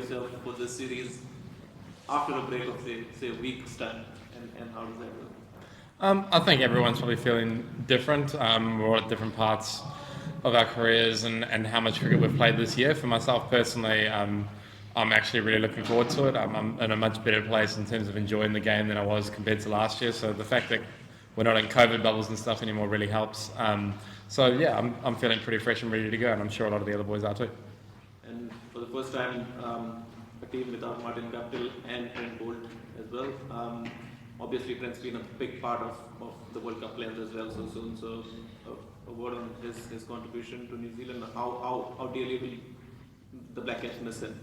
yourself for this series after a break of say a week's time, and how does that go? I think everyone's probably feeling different. We're all at different parts of our careers and how much cricket we've played this year. For myself personally, I'm actually really looking forward to it. I'm in a much better place in terms of enjoying the game than I was compared to last year. So the fact that we're not in COVID bubbles and stuff anymore really helps. So yeah, I'm feeling pretty fresh and ready to go, and I'm sure a lot of the other boys are too. And for the first time, a team without Martin Guptill and Trent Boult as well. Obviously, Trent's been a big part of the World Cup plans as well so soon. So a word on his contribution to New Zealand. How dearly will the Black Caps miss him?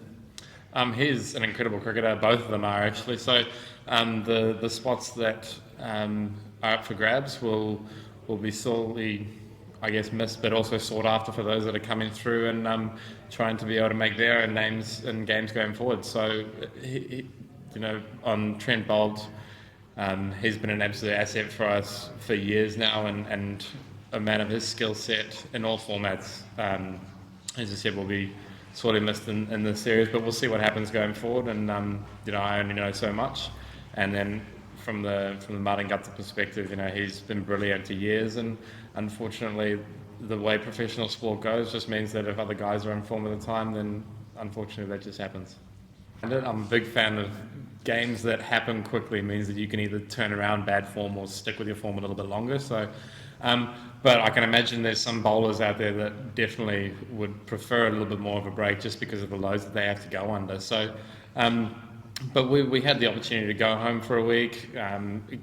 He's an incredible cricketer. Both of them are actually. So the spots that are up for grabs will be sorely, I guess, missed, but also sought after for those that are coming through and trying to be able to make their own names in games going forward. So, on Trent Boult, he's been an absolute asset for us for years now, and a man of his skill set in all formats. As I said, will be sorely missed in this series, but we'll see what happens going forward. And I only know so much, and then from the Martin Guptill perspective, he's been brilliant for years, and unfortunately, the way professional sport goes just means that if other guys are in form at the time, then unfortunately that just happens. And I'm a big fan of games that happen quickly. Means that you can either turn around bad form or stick with your form a little bit longer. So, but I can imagine there's some bowlers out there that definitely would prefer a little bit more of a break just because of the loads that they have to go under. So, but we had the opportunity to go home for a week,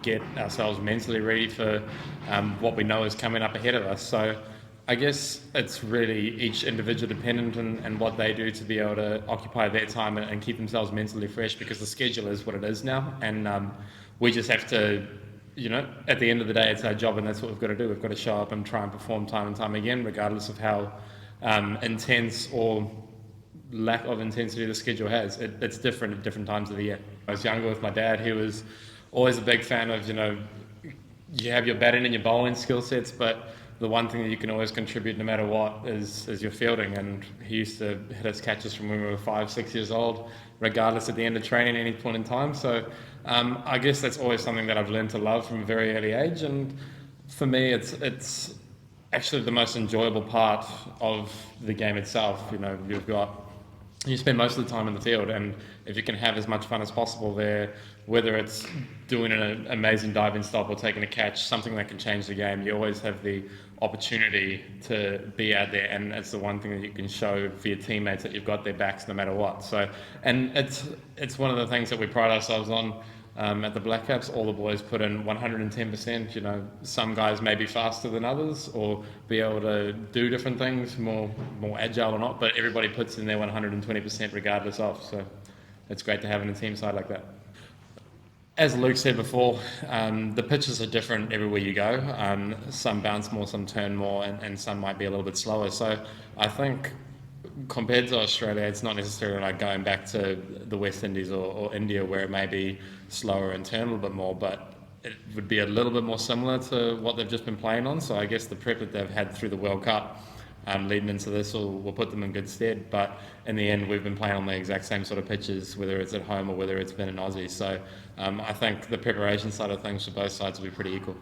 get ourselves mentally ready for what we know is coming up ahead of us. So I guess it's really each individual dependent and what they do to be able to occupy their time and keep themselves mentally fresh, because the schedule is what it is now, and we just have to, at the end of the day, it's our job, and that's what we've got to do. We've got to show up and try and perform time and time again, regardless of how intense or lack of intensity the schedule has. It's different at different times of the year. I was younger with my dad. He was always a big fan of, you have your batting and your bowling skill sets, but the one thing that you can always contribute no matter what is your fielding. And he used to hit us catches from when we were 5-6 years old, regardless at the end of training, any point in time. So I guess that's always something that I've learned to love from a very early age. And for me, it's actually the most enjoyable part of the game itself. You spend most of the time in the field, and if you can have as much fun as possible there, whether it's doing an amazing diving stop or taking a catch, something that can change the game, you always have the opportunity to be out there, and it's the one thing that you can show for your teammates that you've got their backs no matter what. So, and it's one of the things that we pride ourselves on. At the Black Caps, all the boys put in 110%. Some guys may be faster than others or be able to do different things, more agile or not, but everybody puts in their 120% regardless of. So it's great to have in a team side like that. As Luke said before, the pitches are different everywhere you go. Some bounce more, some turn more, and some might be a little bit slower. So I think compared to Australia, it's not necessarily like going back to the West Indies or India, where it may be slower and turn a little bit more, but it would be a little bit more similar to what they've just been playing on. So I guess the prep that they've had through the World Cup leading into this will put them in good stead. But in the end, we've been playing on the exact same sort of pitches, whether it's at home or whether it's been in Aussie. So I think the preparation side of things for both sides will be pretty equal.